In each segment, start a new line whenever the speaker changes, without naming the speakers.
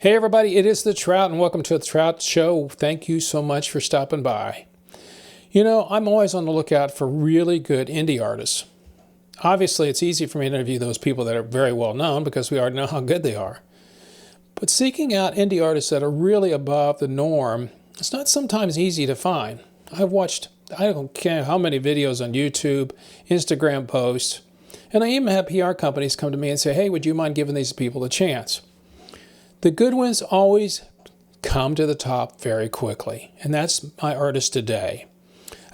Hey everybody, it is the Trout and welcome to the Trout Show. Thank you so much for stopping by. You know, I'm always on the lookout for really good indie artists. Obviously, it's easy for me to interview those people that are very well known because we already know how good they are. But seeking out indie artists that are really above the norm, it's not sometimes easy to find. I've watched, I don't care how many videos on YouTube, Instagram posts, and I even have PR companies come to me and say, hey, would you mind giving these people a chance? The good ones always come to the top very quickly, and that's my artist today.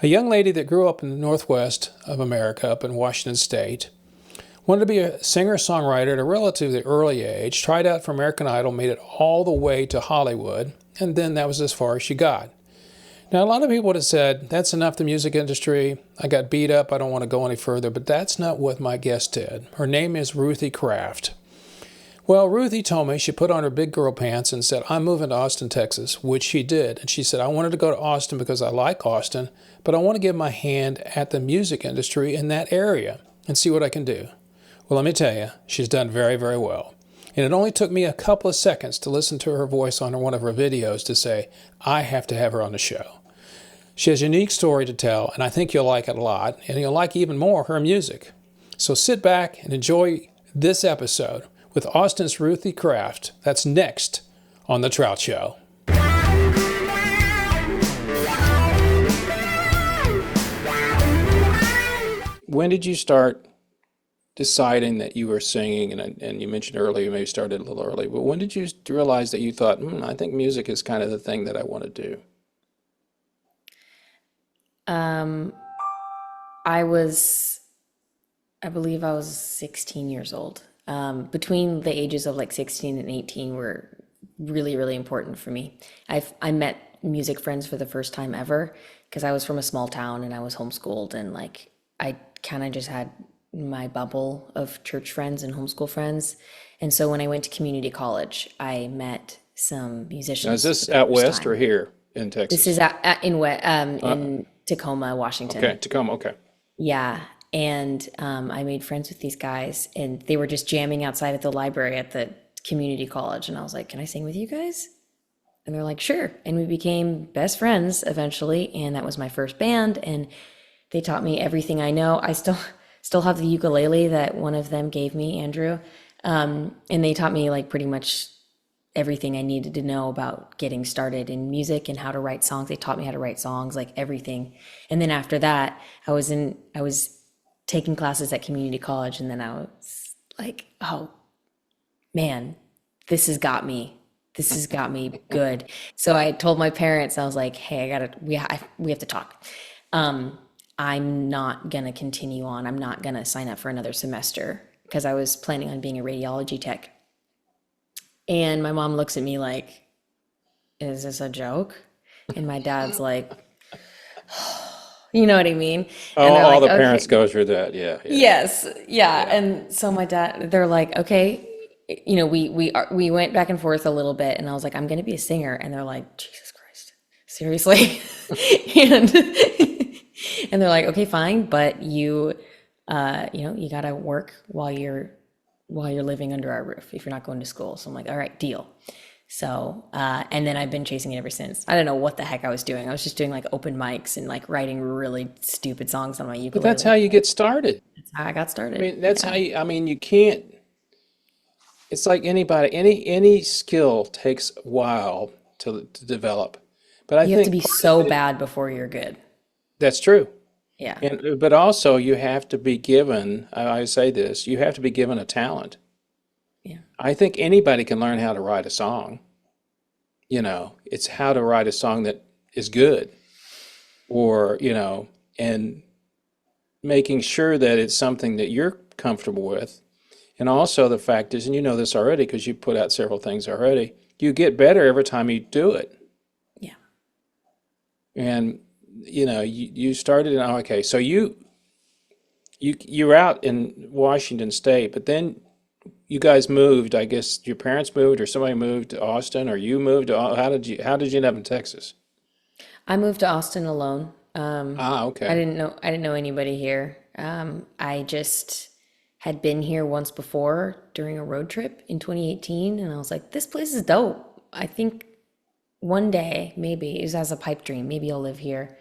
A young lady that grew up in the Northwest of America, up in Washington State, wanted to be a singer-songwriter at a relatively early age, tried out for American Idol, made it all the way to Hollywood, and then that was as far as she got. Now, a lot of people would have said, that's enough, the music industry, I got beat up, I don't want to go any further, but that's not what my guest did. Her name is Ruthie Craft. Well, Ruthie told me she put on her big girl pants and said, I'm moving to Austin, Texas, which she did. And she said, I wanted to go to Austin because I like Austin, but I want to give my hand at the music industry in that area and see what I can do. Well, let me tell you, she's done very, very well. And it only took me a couple of seconds to listen to her voice on one of her videos to say, I have to have her on the show. She has a unique story to tell, and I think you'll like it a lot, and you'll like even more her music. So sit back and enjoy this episode with Austin's Ruthie Craft. That's next on The Trout Show. When did you start deciding that you were singing? And you mentioned earlier, you maybe started a little early, but when did you realize that you thought, I think music is kind of the thing that I want to do?
I believe I was 16 years old. Between the ages of like 16 and 18 were really, really important for me. I met music friends for the first time ever because I was from a small town and I was homeschooled, and like I kind of just had my bubble of church friends and homeschool friends. And so when I went to community college, I met some musicians.
Now, is this
for the
out
first
west or
time.
here in Texas?
This is in Tacoma, Washington.
Okay, Tacoma, okay.
Yeah. And I made friends with these guys, and they were just jamming outside at the library at the community college. And I was like, can I sing with you guys? And they're like, sure. And we became best friends eventually. And that was my first band. And they taught me everything I know. I still have the ukulele that one of them gave me, Andrew. And they taught me like pretty much everything I needed to know about getting started in music and how to write songs. They taught me how to write songs, like everything. And then after that, I was taking classes at community college, and then I was like, oh man, this has got me good. So I told my parents, I was like, hey, we have to talk. I'm not gonna continue on. I'm not gonna sign up for another semester because I was planning on being a radiology tech. And my mom looks at me like, is this a joke? And my dad's like, you know what I mean? And they're
All
like,
the parents
okay.
go through that, yeah.
Yes, yeah.
Yeah.
And so they're like, okay, we went back and forth a little bit, and I was like, I'm gonna be a singer, and they're like, Jesus Christ, seriously? and and they're like, okay, fine, but you gotta work while you're living under our roof if you're not going to school. So I'm like, all right, deal. So, and then I've been chasing it ever since. I don't know what the heck I was doing. I was just doing like open mics and like writing really stupid songs on my
But that's how
ukulele.
you get started.
That's how I got
I
started.
mean, that's
Yeah.
how you can't, it's like anybody, any skill takes a while to develop. But I
You have to
think
be
part of
so
it,
bad before you're good.
that's true.
Yeah.
But also you have to be given, I say this, you have to be given a talent.
Yeah.
I think anybody can learn how to write a song. It's how to write a song that is good, or, and making sure that it's something that you're comfortable with. And also the fact is, and you know this already because you put out several things already, you get better every time you do it.
Yeah.
And, you started, okay, so you're out in Washington State, but then you guys moved. I guess your parents moved, or somebody moved to Austin, or you moved to, how did you end up in Texas?
I moved to Austin alone.
Ah,
I
okay.
didn't know anybody here. I just had been here once before during a road trip in 2018, and I was like, this place is dope. I think one day, maybe, it was as a pipe dream, maybe I'll live here.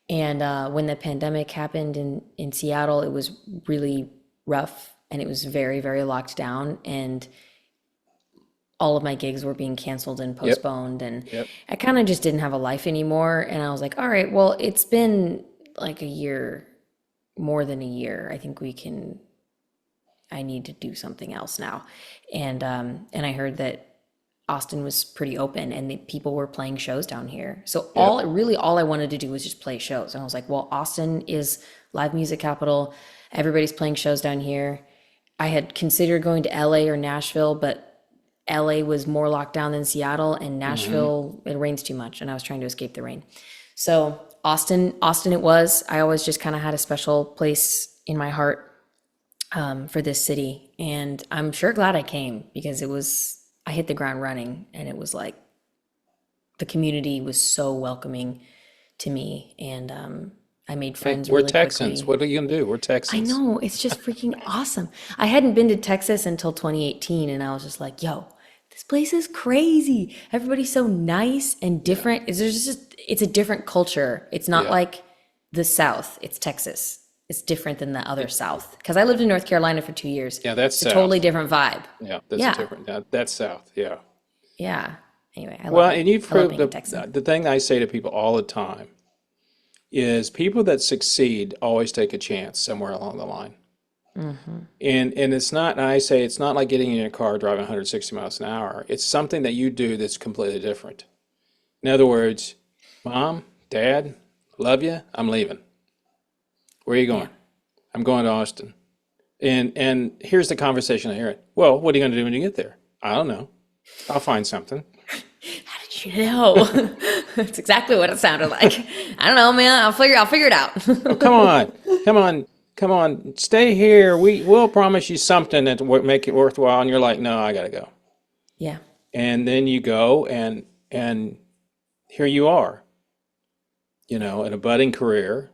And when the pandemic happened in Seattle, it was really rough and it was very, very locked down. And all of my gigs were being canceled and postponed. And I kind of just didn't have a life anymore. And I was like, all right, well, it's been like a year, more than a year. I think I need to do something else now. And I heard that Austin was pretty open and the people were playing shows down here. So all I wanted to do was just play shows. And I was like, well, Austin is live music capital. Everybody's playing shows down here. I had considered going to LA or Nashville, but LA was more locked down than Seattle, and Nashville, it rains too much and I was trying to escape the rain. So Austin it was. I always just kind of had a special place in my heart for this city. And I'm sure glad I came, because I hit the ground running, and it was like the community was so welcoming to me, and I made friends
We're
really
Texans.
quickly.
What are you gonna do? We're
I
Texans.
know, it's just freaking awesome. I hadn't been to Texas until 2018, and I was just like, yo, this place is crazy. Everybody's so nice and different. It's a different culture. It's not
Yeah.
like the South, it's Texas. It's different than the other South. Because I lived in North Carolina for 2 years.
Yeah, that's
It's a
South.
totally different vibe.
Yeah, that's
Yeah.
different. That's South. Yeah.
Yeah. Anyway, I
Well,
love it.
and you've
I love
proved
being a Texan.
the thing I say to people all the time is people that succeed always take a chance somewhere along the line. And it's not, and I say it's not like getting in your car driving 160 miles an hour. It's something that you do that's completely different. In other words, Mom, Dad, love you, I'm leaving. Where are you going? I'm going to Austin. And here's the conversation I hear it. Well, what are you going to do when you get there? I don't know. I'll find something.
How did you know? That's exactly what it sounded like. I don't know, man. I'll figure it out.
Oh, come on. Stay here. We'll promise you something that will make it worthwhile. And you're like, no, I gotta go.
Yeah.
And then you go, and here you are, in a budding career.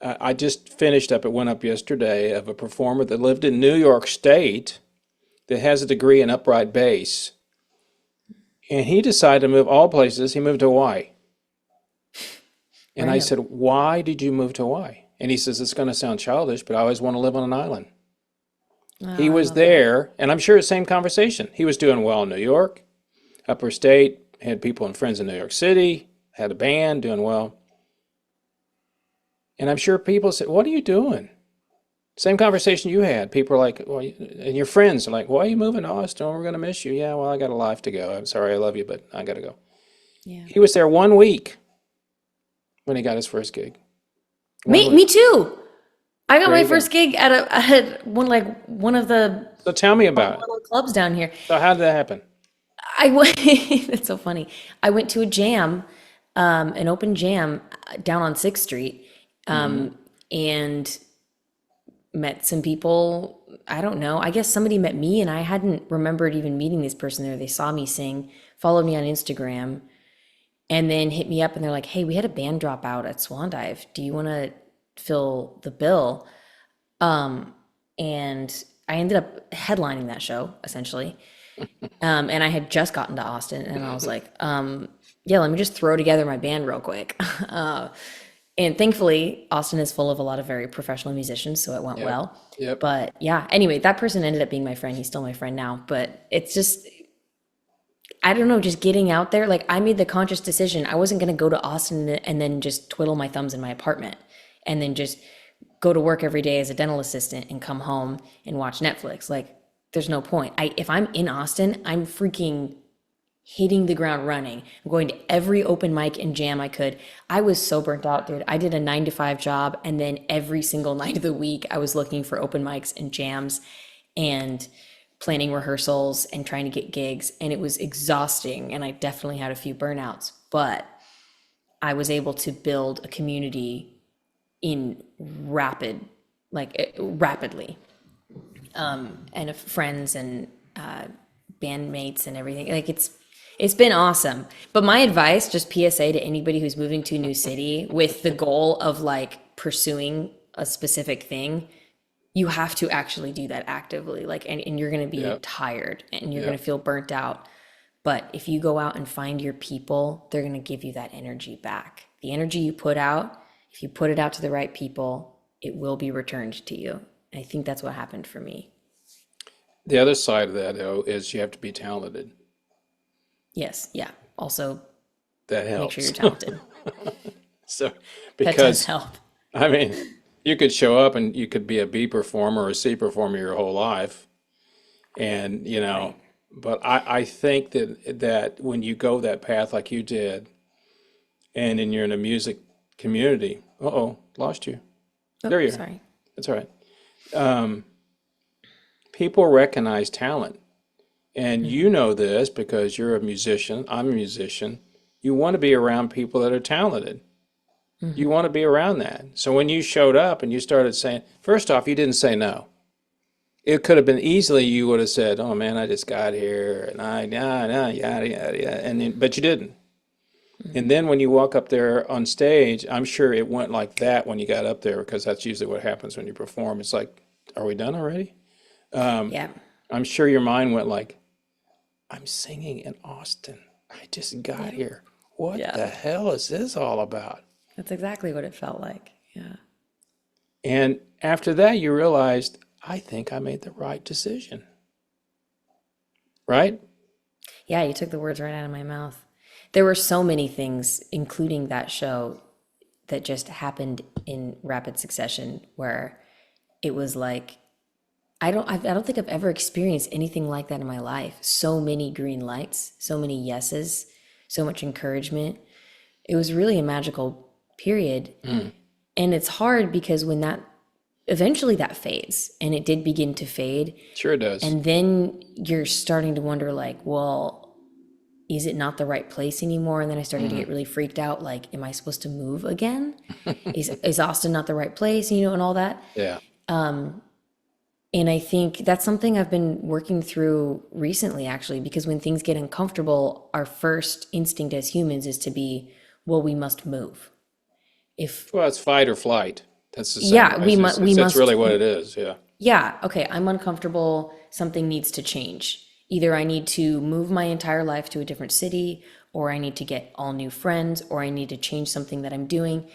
I just finished up, it went up yesterday, of a performer that lived in New York State that has a degree in upright bass. And he decided to move all places. He moved to Hawaii. And I
Random.
said, why did you move to Hawaii? And he says, it's going to sound childish, but I always want to live on an island.
Oh,
He
I
was
love that.
there, and I'm sure the same conversation. He was doing well in New York, upper state, had people and friends in New York City, had a band, doing well. And I'm sure people said, what are you doing? Same conversation you had. People are like, well, and your friends are like, why are you moving to Austin? We're going to miss you. Yeah, well, I got a life to go. I'm sorry, I love you, but I got to go.
Yeah.
He was there 1 week when he got his first gig.
Me too. I got
There
my
you go.
first gig at one of the
So tell me about it.
little clubs down here.
So how did that happen?
I went. That's so funny. I went to a jam, an open jam down on 6th Street, and met some people. I don't know. I guess somebody met me, and I hadn't remembered even meeting this person there. They saw me sing, followed me on Instagram, and then hit me up, and they're like, "Hey, we had a band drop out at Swan Dive. Do you want to fill the bill?" And I ended up headlining that show, essentially. And I had just gotten to Austin, and I was like, yeah, let me just throw together my band real quick. And thankfully, Austin is full of a lot of very professional musicians, so it went well.
Yep.
But yeah, anyway, that person ended up being my friend. He's still my friend now. But it's just, I don't know, just getting out there. Like, I made the conscious decision. I wasn't going to go to Austin and then just twiddle my thumbs in my apartment and then just go to work every day as a dental assistant and come home and watch Netflix. Like, there's no point. If I'm in Austin, I'm freaking hitting the ground running. I'm going to every open mic and jam I could. I was so burnt out, dude. I did a 9 to 5 job, and then every single night of the week, I was looking for open mics and jams and planning rehearsals and trying to get gigs. And it was exhausting, and I definitely had a few burnouts, but I was able to build a community in rapidly. And of friends and bandmates and everything. Like, it's been awesome. But my advice, just PSA to anybody who's moving to a new city with the goal of like pursuing a specific thing, you have to actually do that actively. Like, and you're going to be
Yep.
tired and you're going
Yep.
to feel burnt out. But if you go out and find your people, they're going to give you that energy back. The energy you put out, if you put it out to the right people, it will be returned to you. I think that's what happened for me.
The other side of that, though, is you have to be talented.
Yes. Yeah. Also,
That
make sure you're
helps.
talented.
So,
That does
because,
help.
I mean, you could show up and you could be a B performer or a C performer your whole life. And,
Right.
but I think that when you go that path like you did, and then you're in a music community, uh-oh, lost you.
Oh,
There you are.
sorry.
That's all right. Um, People recognize talent. And you know this because you're a musician, I'm a musician. You want to be around people that are talented. You want to be around that. So when you showed up and you started saying, first off, you didn't say no. It could have been easily you would have said, "Oh man, I just got here and yada yada yada," but you didn't. And then when you walk up there on stage, I'm sure it went like that when you got up there because that's usually what happens when you perform. It's like, "Are we done already?"
Yeah.
I'm sure your mind went like, "I'm singing in Austin. I just got
Yeah.
here. What
Yeah.
the hell is this all about?"
That's exactly what it felt like. Yeah.
And after that, you realized, I think I made the right decision, right?
Yeah, you took the words right out of my mouth. There were so many things, including that show, that just happened in rapid succession where it was like, I don't think I've ever experienced anything like that in my life. So many green lights, so many yeses, so much encouragement. It was really a magical period. And it's hard because when that eventually that fades, and it did begin to fade.
Sure it does.
And then you're starting to wonder, like, well, is it not the right place anymore? And then I started to get really freaked out. Like, am I supposed to move again? Is Austin not the right place? And all that.
Yeah.
And I think that's something I've been working through recently, actually, because when things get uncomfortable, our first instinct as humans is to be, well, we must move. If,
Well, it's fight or flight. That's the same.
yeah,
That's really what it is. Yeah.
yeah, okay, I'm uncomfortable, something needs to change. Either I need to move my entire life to a different city, or I need to get all new friends, or I need to change something that I'm doing.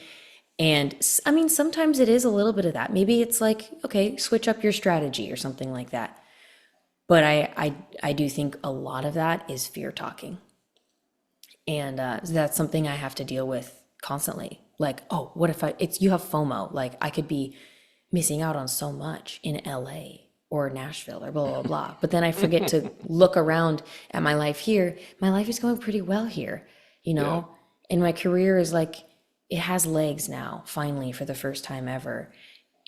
And I mean, sometimes it is a little bit of that. Maybe it's like, okay, switch up your strategy or something like that. But I do think a lot of that is fear talking. And that's something I have to deal with constantly. Like, oh, what if you have FOMO. Like, I could be missing out on so much in LA or Nashville or blah, blah, blah. But then I forget to look around at my life here. My life is going pretty well here,
Yeah.
And my career is like, it has legs now, finally, for the first time ever.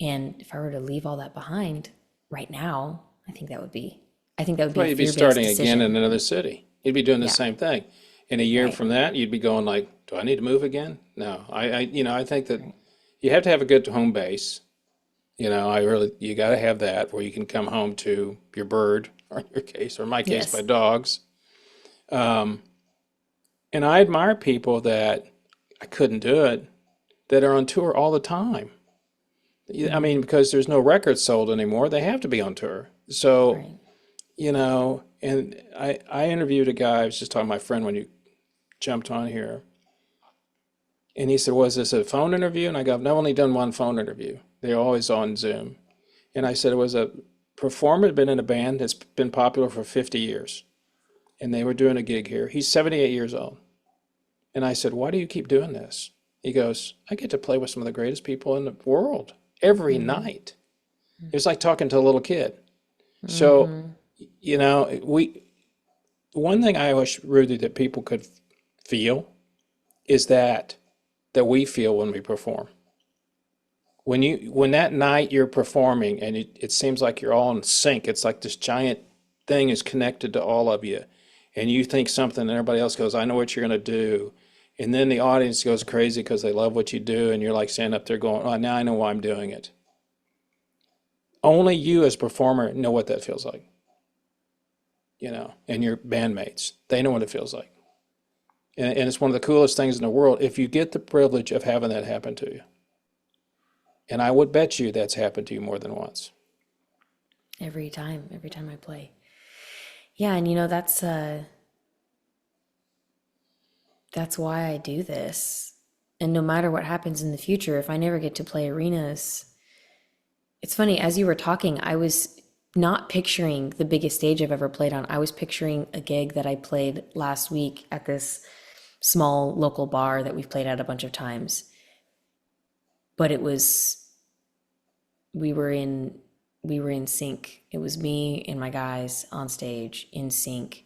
And if I were to leave all that behind right now, I think that would be a
Well, you'd be
fear-based
starting again
decision.
in another city. You'd be doing the
Yeah,
same thing. In a year
right,
from that, you'd be going like, "Do I need to move again?" No. I think that
right.
you have to have a good home base. You got to have that where you can come home to your bird, or in your case, or in my case, my
Yes.
dogs. Um, and I admire people that I couldn't do it, that are on tour all the time. I mean, because there's no records sold anymore, they have to be on tour. So,
Right.
and I interviewed a guy, I was just talking to my friend when you jumped on here, and he said, "Was this a phone interview?" And I go, "I've only done one phone interview. They're always on Zoom." And I said, it was a performer, had been in a band that's been popular for 50 years. And they were doing a gig here. He's 78 years old. And I said, "Why do you keep doing this?" He goes, "I get to play with some of the greatest people in the world every night." It was like talking to a little kid. So, one thing I wish, Ruthie, that people could feel is that we feel when we perform. When that night you're performing and it seems like you're all in sync, it's like this giant thing is connected to all of you, and you think something and everybody else goes, "I know what you're going to do." And then the audience goes crazy because they love what you do, and you're like standing up there going, "Oh, now I know why I'm doing it." Only you as a performer know what that feels like, and your bandmates, they know what it feels like. And it's one of the coolest things in the world if you get the privilege of having that happen to you. And I would bet you that's happened to you more than once.
every time I play. Yeah, and that's why I do this. And no matter what happens in the future, if I never get to play arenas, it's funny, as you were talking, I was not picturing the biggest stage I've ever played on. I was picturing a gig that I played last week at this small local bar that we've played at a bunch of times. But we were in sync. It was me and my guys on stage in sync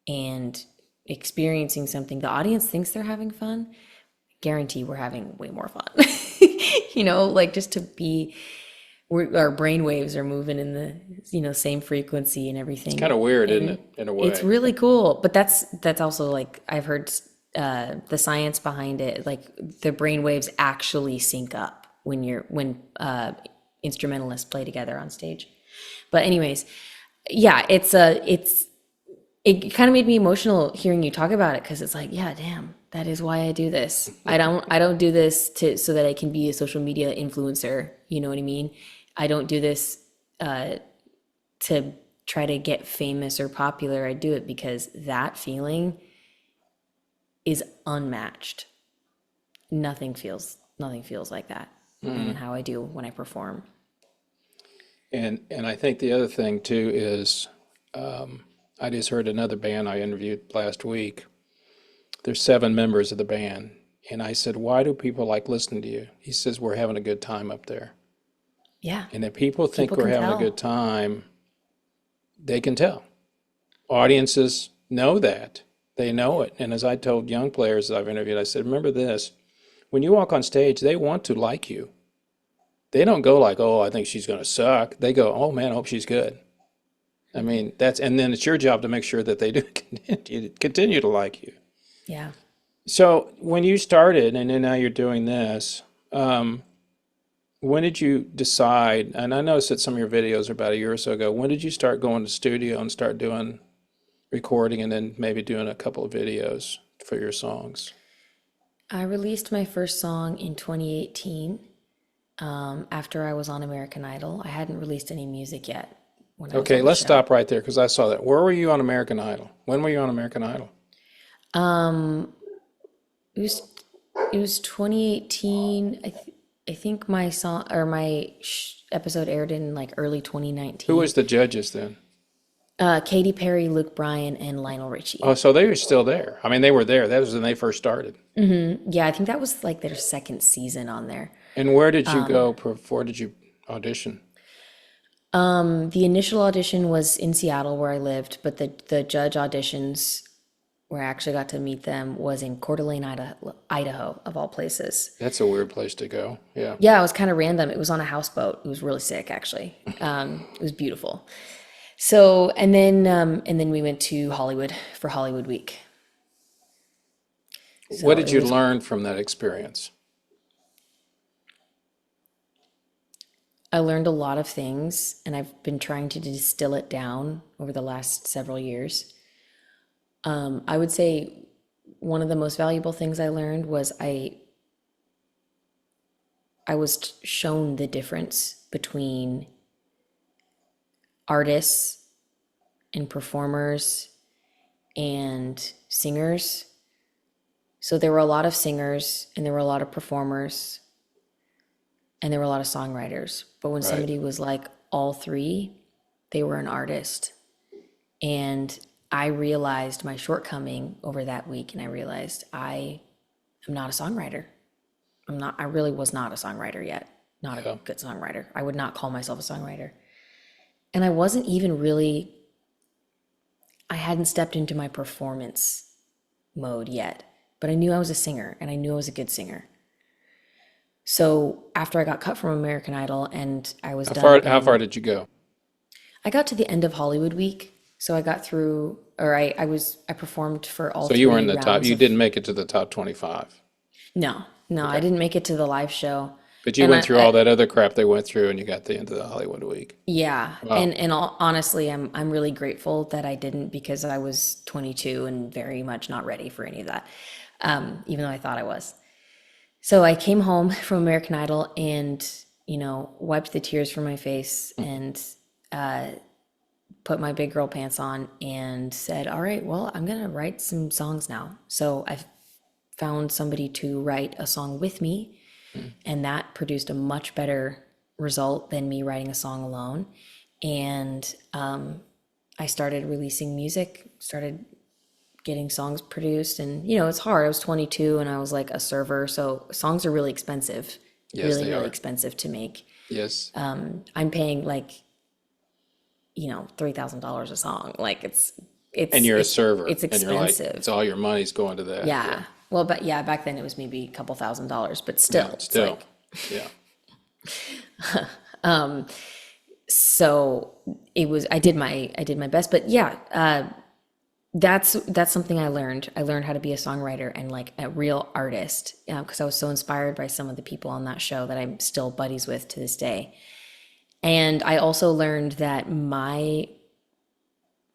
and experiencing something. The audience thinks they're having fun. Guarantee we're having way more fun. Like just to be, our brain waves are moving in the same frequency and everything.
It's kind of weird, isn't it, in a way?
It's really cool, but that's also, like, I've heard the science behind it. Like the brain waves actually sync up when instrumentalists play together on stage. But anyways, yeah, it kind of made me emotional hearing you talk about it, because it's like, yeah, damn, that is why I do this. I don't do this so that I can be a social media influencer. You know what I mean? I don't do this to try to get famous or popular. I do it because that feeling is unmatched. Nothing feels like that. And how I do when I perform.
And I think the other thing too is, I just heard another band I interviewed last week. There's 7 members of the band. And I said, why do people like listening to you? He says, we're having a good time up there.
Yeah.
And if people think
People
we're
can
having
tell.
a good time, they can tell. Audiences know that. They know it. And as I told young players that I've interviewed, I said, remember this, when you walk on stage, they want to like you. They don't go like, oh, I think she's going to suck. They go, oh man, I hope she's good. I mean, and then it's your job to make sure that they do continue to like you.
Yeah.
So when you started, and then now you're doing this, when did you decide, and I noticed that some of your videos are about a year or so ago, when did you start going to studio and start doing recording and then maybe doing a couple of videos for your songs?
I released my first song in 2018, after I was on American Idol. I hadn't released any music yet when I was
Okay,
on the
let's
show.
stop right there because I saw that. Where were you on American Idol? When were you on American Idol?
It was 2018. I think my song or my episode aired in like early 2019.
Who was the judges then?
Katy Perry, Luke Bryan, and Lionel Richie.
Oh, so they were still there. I mean, they were there. That was when they first started.
Yeah, I think that was like their second season on there.
And where did you go before did you audition?
The initial audition was in Seattle where I lived, but the judge auditions where I actually got to meet them was in Coeur d'Alene, Idaho, of all places.
That's a weird place to go. Yeah.
Yeah, it was kind of random. It was on a houseboat. It was really sick, actually. It was beautiful. So, and then we went to Hollywood for Hollywood Week. So
What did
it
you
was-
learn from that experience?
I learned a lot of things, and I've been trying to distill it down over the last several years. I would say one of the most valuable things I learned was I was shown the difference between artists and performers and singers. So there were a lot of singers and there were a lot of performers and there were a lot of songwriters. But when
Right.
somebody was like all three, they were an artist. And I realized my shortcoming over that week, and I realized I am not a songwriter. I really was not a songwriter yet. Not
Yeah.
a good songwriter. I would not call myself a songwriter. And I wasn't even really, I hadn't stepped into my performance mode yet, but I knew I was a singer and I knew I was a good singer. So after I got cut from American Idol and I was done.
How far did you go?
I got to the end of Hollywood Week. So I got through, or I performed for all
So you were in
three
the top,
rounds
you
of-
didn't make it to the top 25.
No, I didn't make it to the live show.
But you
And
went through all that other crap they went through and you got the end of the Hollywood Week.
Yeah,
Wow.
and honestly, I'm really grateful that I didn't, because I was 22 and very much not ready for any of that, even though I thought I was. So I came home from American Idol and, wiped the tears from my face, and put my big girl pants on and said, all right, well, I'm going to write some songs now. So I found somebody to write a song with me, and that produced a much better result than me writing a song alone. And I started releasing music, started getting songs produced. And, you know, it's hard. I was 22 and I was like a server. So songs are really expensive,
Yes, they
really
are.
expensive to make.
Yes.
I'm paying like, you know, $3,000 a song. Like
And you're a server.
It's
And you're like,
expensive.
it's all your money's going to that.
Yeah. Well, but yeah, back then it was maybe a couple $1,000s, but still,
Yeah,
it's
still.
like,
Yeah.
so I did my best, but yeah, that's something I learned. I learned how to be a songwriter and like a real artist, because I was so inspired by some of the people on that show that I'm still buddies with to this day. And I also learned that my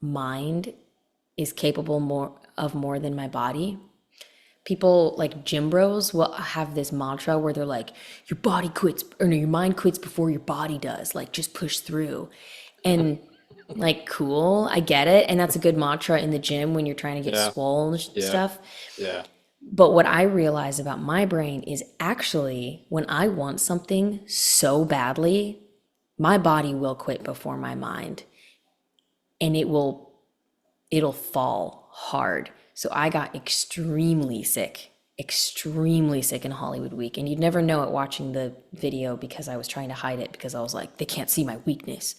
mind is capable more than my body. People like gym bros will have this mantra where they're like, your body quits, or no, your mind quits before your body does. Like, just push through. And like, cool, I get it. And that's a good mantra in the gym when you're trying to get
Yeah.
swole and
Yeah.
stuff.
Yeah.
But what I realize about my brain is actually when I want something so badly, my body will quit before my mind, and it'll fall hard. So I got extremely sick in Hollywood Week. And you'd never know it watching the video because I was trying to hide it because I was like, they can't see my weakness,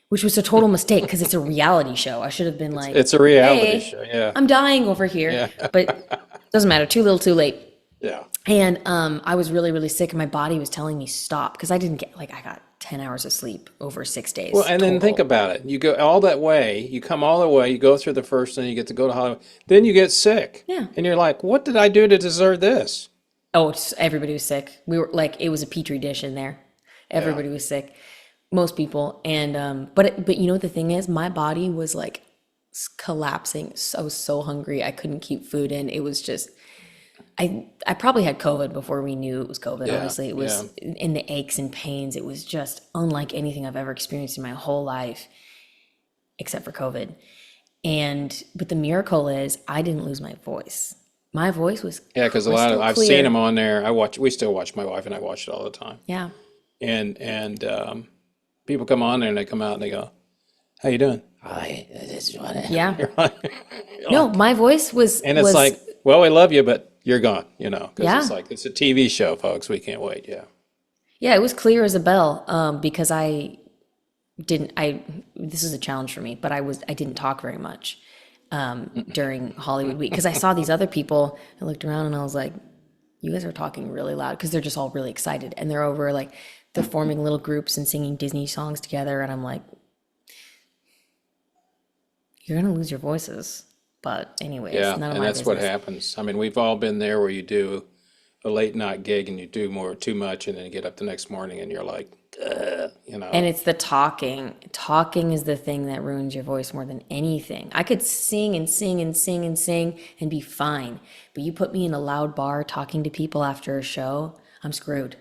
which was a total mistake because it's a reality show. I should have been like,
It's a reality
hey,
show. Yeah.
I'm dying over here.
Yeah.
But doesn't matter. Too little, too late.
Yeah.
And I was really, really sick, and my body was telling me stop because I didn't get, like, I got 10 hours of sleep over 6 days.
Well, and then
total.
think about it. You go all that way, you come all the way, you go through the first, and you get to go to Hollywood. Then you get sick.
Yeah.
And you're like, what did I do to deserve this?
Oh, everybody was sick. We were like, it was a petri dish in there. Everybody was sick, most people. And but you know what the thing is? My body was like collapsing. I was so hungry. I couldn't keep food in. It was just, I probably had COVID before we knew it was COVID.
Yeah,
Honestly, it was in the aches and pains. It was just unlike anything I've ever experienced in my whole life, except for COVID. But the miracle is I didn't lose my voice. My voice was
Because I've
clear.
seen them on there. We still watch, my wife and I watch it all the time.
Yeah.
And people come on there and they come out and they go, how you doing?
Yeah. No, my voice was.
And it's
was,
like, well, we love you, but you're gone, you know, because
Yeah.
it's like, it's a TV show, folks. We can't wait. Yeah.
Yeah, it was clear as a bell, because this is a challenge for me, but I didn't talk very much during Hollywood Week because I saw these other people. I looked around and I was like, you guys are talking really loud because they're just all really excited and they're over like, they're forming little groups and singing Disney songs together. And I'm like, you're going to lose your voices. But anyways,
Yeah.
none of
And
my
that's
business.
what happens. I mean, we've all been there where you do a late night gig and you do too much and then you get up the next morning and you're like, you know.
And it's the talking. Talking is the thing that ruins your voice more than anything. I could sing and sing and sing and sing and be fine. But you put me in a loud bar talking to people after a show, I'm screwed.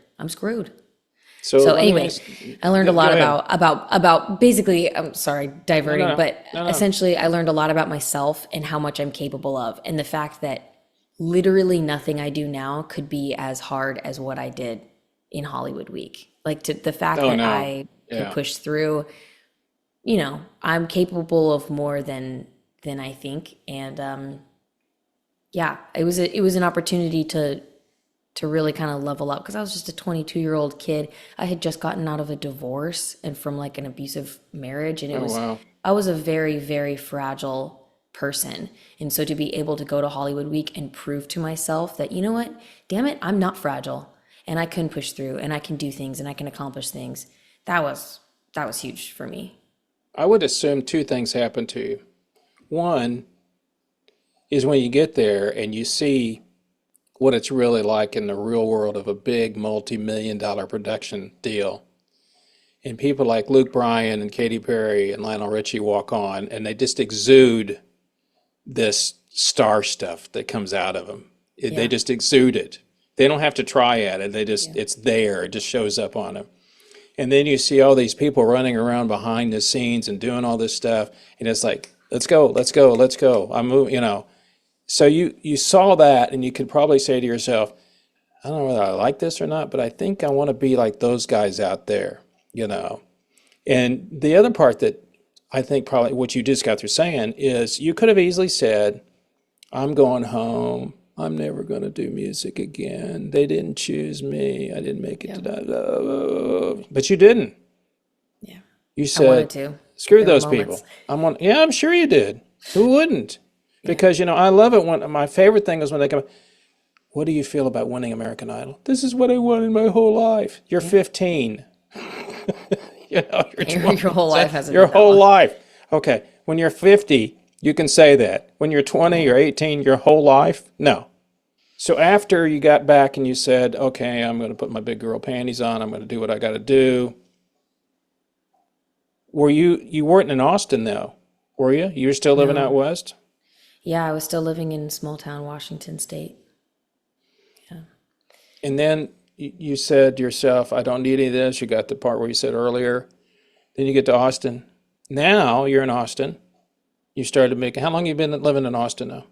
So
let me
anyways,
ask-
I learned a
Go
lot
ahead.
about basically, I'm sorry, diverting,
No.
but
No.
essentially I learned a lot about myself and how much I'm capable of. And the fact that literally nothing I do now could be as hard as what I did in Hollywood Week. Like the fact
Oh,
that
no.
I
Yeah.
could push through, you know, I'm capable of more than I think. And yeah, it was an opportunity to really kind of level up because I was just a 22-year-old kid. I had just gotten out of a divorce and from like an abusive marriage, and
wow.
I was a very, very fragile person. And so to be able to go to Hollywood Week and prove to myself that, you know what, damn it, I'm not fragile and I can push through and I can do things and I can accomplish things. That was huge for me.
I would assume two things happen to you. One is when you get there and you see what it's really like in the real world of a big multi-million-dollar production deal. And people like Luke Bryan and Katy Perry and Lionel Richie walk on and they just exude this star stuff that comes out of them. They
Yeah.
just exude it. They don't have to try at it. It's there. It just shows up on them. And then you see all these people running around behind the scenes and doing all this stuff. And it's like, let's go, let's go, let's go. I'm moving, you know. So you saw that and you could probably say to yourself, I don't know whether I like this or not, but I think I want to be like those guys out there, you know. And the other part that I think probably what you just got through saying is you could have easily said, I'm going home. I'm never going to do music again. They didn't choose me. I didn't make it to that. But you didn't.
Yeah.
You
I wanted
said,
to.
screw
There were
those
moments.
people. Yeah, I'm sure you did. Who wouldn't? Because, you know, I love it when my favorite thing is when they come, what do you feel about winning American Idol? This is what I wanted my whole life. You're 15. You know, you're
Your whole
20.
life hasn't
Your
been that
whole
long.
life. Okay. When you're 50, you can say that. When you're 20 or 18, your whole life? No. So after you got back and you said, okay, I'm going to put my big girl panties on. I'm going to do what I got to do. You weren't in Austin though, were you? You were still living out
No.
west?
Yeah, I was still living in small town Washington State. Yeah.
And then you said to yourself, I don't need any of this. You got the part where you said earlier. Then you get to Austin. Now you're in Austin. You started making, how long have you been living in Austin now?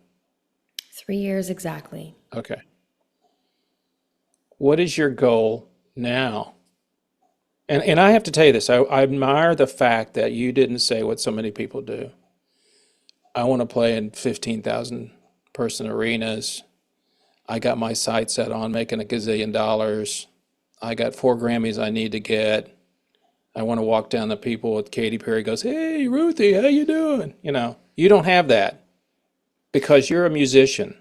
3 years exactly.
Okay. What is your goal now? And I have to tell you this, I admire the fact that you didn't say what so many people do. I want to play in 15,000 person arenas. I got my sights set on making a gazillion dollars. I got 4 Grammys I need to get. I want to walk down the people with Katy Perry goes, hey, Ruthie, how you doing? You know, you don't have that because you're a musician.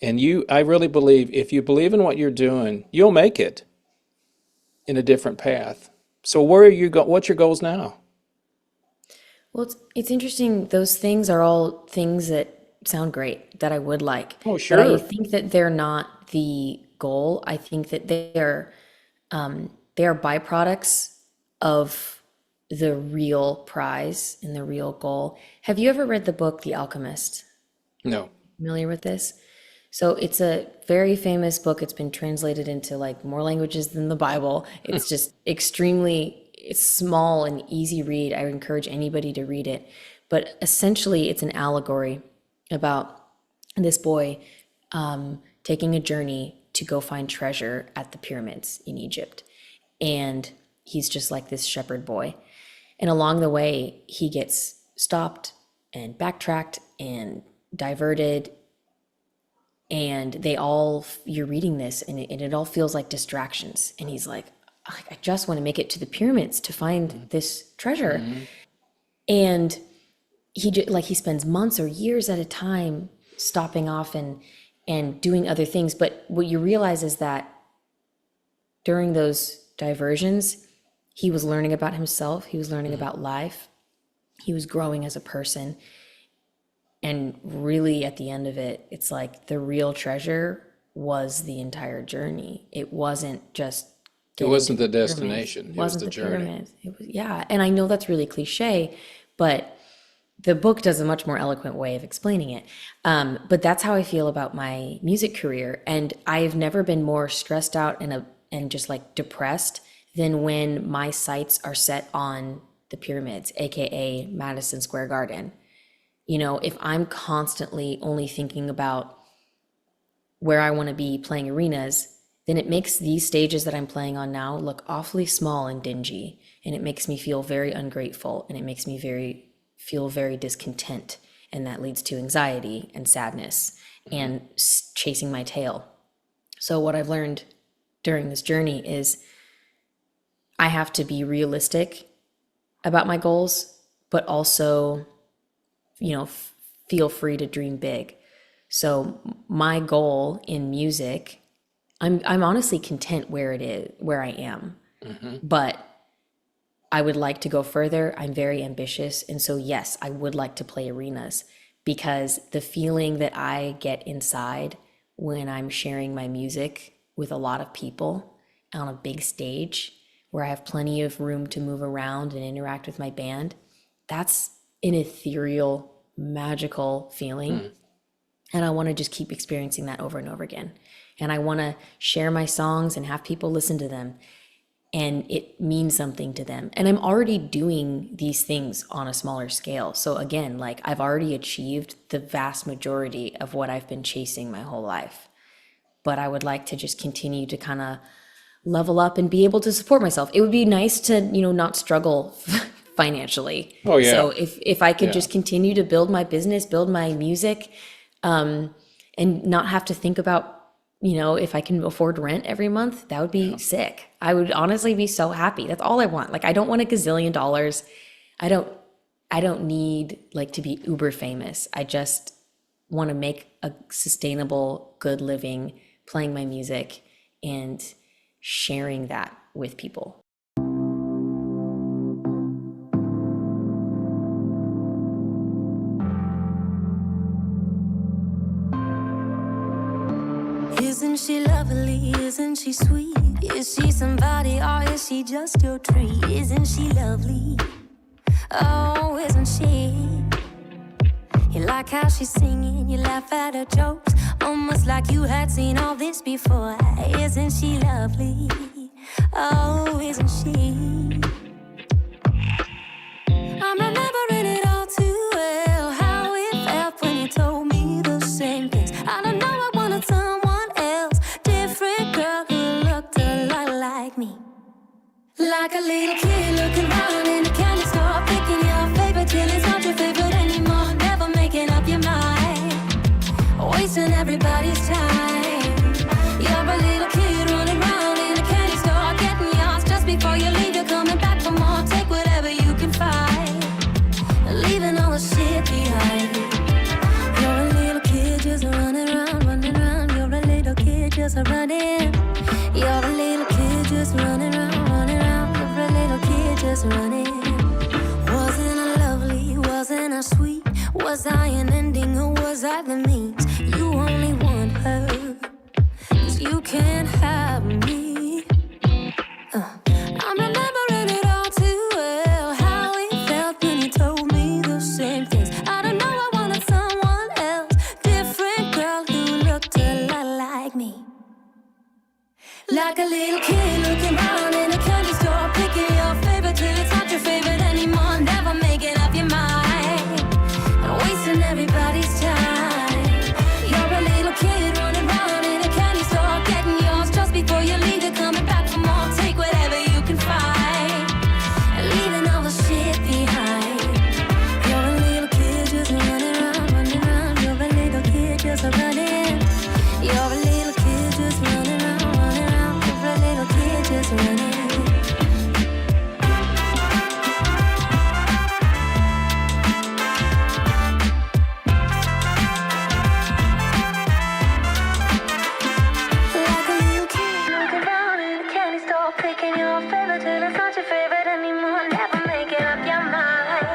And I really believe if you believe in what you're doing, you'll make it in a different path. So where are you what's your goals now?
Well, it's interesting. Those things are all things that sound great that I would like,
Oh,
but I
sure.
think that they're not the goal. I think that they are byproducts of the real prize and the real goal. Have you ever read the book The Alchemist?
No.
Familiar with this? So it's a very famous book. It's been translated into like more languages than the Bible. It's just it's small and easy read. I would encourage anybody to read it. But essentially, it's an allegory about this boy taking a journey to go find treasure at the pyramids in Egypt. And he's just like this shepherd boy. And along the way, he gets stopped and backtracked and diverted. And you're reading this and it all feels like distractions. And he's like, I just want to make it to the pyramids to find this treasure. And he spends months or years at a time stopping off and doing other things. But what you realize is that during those diversions, he was learning about himself. He was learning about life. He was growing as a person. And really at the end of it, it's like the real treasure was the entire journey. It wasn't just
It
getting to
wasn't the
the pyramids.
destination.
It
It was
wasn't
the
the
journey.
pyramids. It was, yeah. And I know that's really cliche, but the book does a much more eloquent way of explaining it. But that's how I feel about my music career. And I've never been more stressed out and just like depressed than when my sights are set on the pyramids, AKA Madison Square Garden. You know, if I'm constantly only thinking about where I want to be playing arenas, then it makes these stages that I'm playing on now look awfully small and dingy. And it makes me feel very ungrateful and it makes me feel very discontent. And that leads to anxiety and sadness and chasing my tail. So what I've learned during this journey is I have to be realistic about my goals, but also feel free to dream big. So my goal in music, I'm honestly content where it is, where I am. But I would like to go further. I'm very ambitious. And so yes, I would like to play arenas because the feeling that I get inside when I'm sharing my music with a lot of people on a big stage where I have plenty of room to move around and interact with my band, that's an ethereal, magical feeling. And I want to just keep experiencing that over and over again. And I want to share my songs and have people listen to them. and it means something to them. And I'm already doing these things on a smaller scale. So again, like I've already achieved the vast majority of what I've been chasing my whole life. But I would like to just continue to kind of level up and be able to support myself. It would be nice to, not struggle financially.
Oh, yeah.
So if I could just continue to build my business, build my music, and not have to think about, if I can afford rent every month, that would be sick. I would honestly be so happy. That's all I want. Like, I don't want a gazillion dollars. I don't need like to be uber famous. I just want to make a sustainable, good living, playing my music and sharing that with people.
Isn't she lovely? Isn't she sweet? Is she somebody or is she just your treat? Isn't she lovely? Oh, isn't she? You like how she's singing, you laugh at her jokes, almost like you had seen all this before. Isn't she lovely? Oh, isn't she? I'm remembering it all too well, how it felt when you told me the same things. I don't know, I wanted someone else, different girl who looked a lot like me. Like a little kid looking around in a candy store, picking your favorite till it's not your favorite anymore. Never making up your mind, wasting everybody's time. You're a little kid running around in a candy store, getting yours just before you leave. You're coming back for more, take whatever you can find, leaving all the shit behind. You're a little kid just running around, running around. You're a little kid just running. You're a little kid just running around, running around. You're a little kid just running. Wasn't I lovely? Wasn't I sweet? Was I an ending or was I the means? You only want her, 'cause you can't have me. I'm remembering it all too well, how it felt when you told me the same things. I don't know, I wanted someone else, different girl who looked a lot like me. Like a little kid looking around in a candy store, picking your favorite till it's not your favorite anymore. Never making up your mind, and wasting everybody's time. You're a little kid running around in a candy store, getting yours just before you leave. You're coming back for more, take whatever you can find, and leaving all the shit behind. You're a little kid just running around, running around. You're a little kid just running. You're a little kid just running around, running around. You're a little kid just running. Like a little kid looking around in a candy store, picking your favorite till it's not your favorite anymore. Never making up your mind,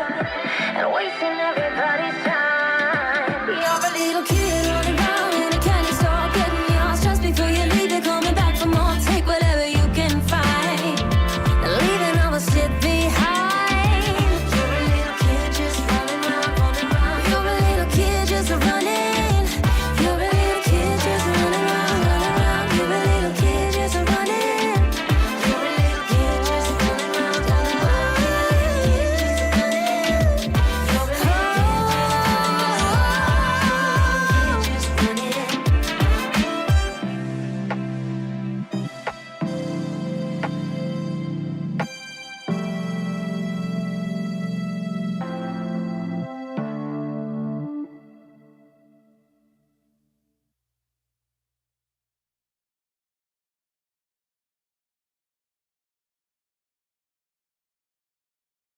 and wasting everybody's time. You're a little kid